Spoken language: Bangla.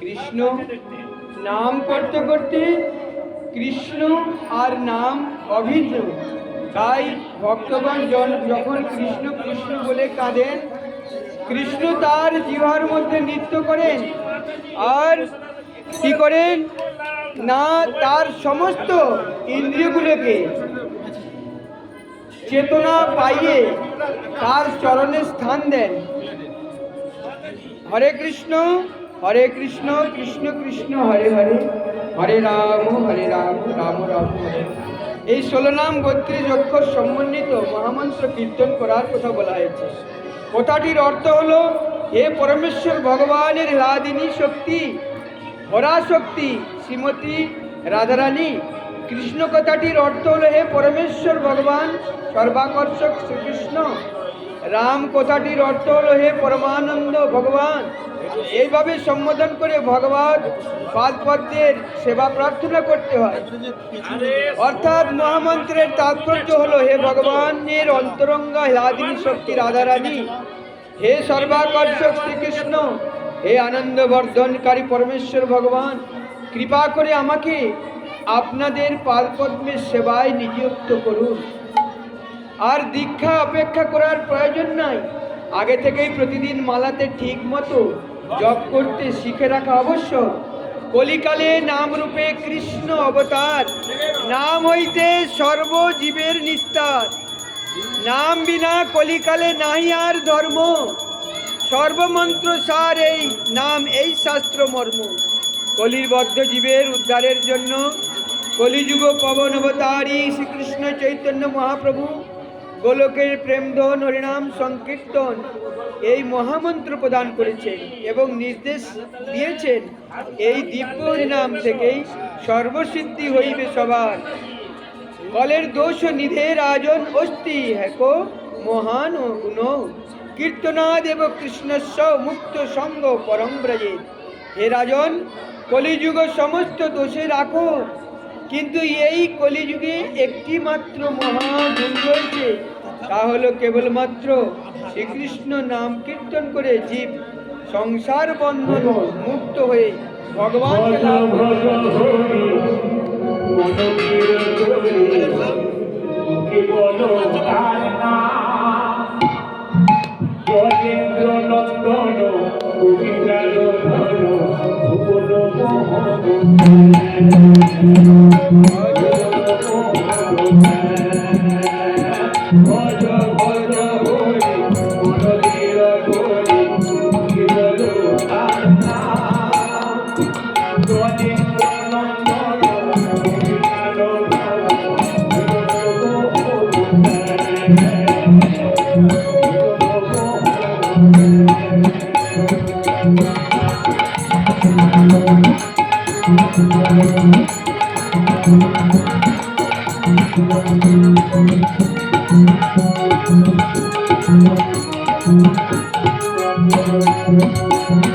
কৃষ্ণ নাম করতে করতে কৃষ্ণ আর নাম অভিন্ন। তাই ভক্তগণ যখন কৃষ্ণ কৃষ্ণ বলে কাঁদেন, কৃষ্ণ তার জিহ্বার মধ্যে নৃত্য করেন। আর কি করেন না, তার সমস্ত ইন্দ্রিয়গুলোকে চেতনা পাইয়ে তার চরণে স্থান দেন। হরে কৃষ্ণ কৃষ্ণ কৃষ্ণ হরে হরে, হরে রাম রাম রাম হরে। এই 16 নাম 32 অক্ষর সমন্বিত মহামন্ত্র কীর্তন করার কথা বলা হয়েছে। কথাটির অর্থ হলো, হে পরমেশ্বর ভগবানের হ্লাদিনী শক্তি, পরাশক্তি শ্রীমতী রাধারানী। কৃষ্ণ কথাটির অর্থ হলো, হে পরমেশ্বর ভগবান সর্বাকর্ষক শ্রীকৃষ্ণ। রাম কথাটির অর্থ হলো, হে পরমানন্দ ভগবান। এইভাবে সম্বোধন করে ভগবান পাদপদ্মের সেবা প্রার্থনা করতে হয়। অর্থাৎ মহামন্ত্রের তাৎপর্য হলো, হে ভগবানের অন্তরঙ্গা হ্লাদিনী শক্তি রাধারানী, হে সর্বাকর্ষক শ্রীকৃষ্ণ, হে আনন্দ বর্ধনকারী পরমেশ্বর ভগবান, কৃপা করে আমাকে আপনাদের পাদপদ্মের সেবায় নিযুক্ত করুন। আর দীক্ষা অপেক্ষা করার প্রয়োজন নাই, আগে থেকেই প্রতিদিন মালাতে ঠিক মতো জপ করতে শিখে রাখা আবশ্যক। কলিকালে নাম রূপে কৃষ্ণ অবতার, নাম হইতে সর্বজীবের নিস্তার। নাম বিনা কলিকালে নাহি আর ধর্ম, সর্বমন্ত্র সার এই নাম, এই শাস্ত্র মর্ম। কলির বদ্ধ জীবের উদ্ধারের জন্য কলিযুগ পবন অবতারী শ্রীকৃষ্ণ চৈতন্য মহাপ্রভু গোলকের প্রেমধন হরিনাম সংকীর্তন এই মহামন্ত্র প্রদান করেছেন এবং নির্দেশ দিয়েছেন, এই দিব্য হরিনাম থেকেই সর্বসিদ্ধি হইবে সবার। কলের দোষ নিধে রাজন অস্তি, হ্যাকো মহান গুণ কীর্তনাদেব কৃষ্ণস্য মুক্ত সঙ্গ পরম ব্রজে। হে রাজন, কলিযুগ সমস্ত দোষে রাখো, কিন্তু এই কলিযুগে একটি মাত্র মহাগুণ রয়েছে, তা হলো কেবলমাত্র শ্রীকৃষ্ণ নাম কীর্তন করে জীব সংসার বন্ধন মুক্ত হয়ে ভগবানকে লাভ Thank you.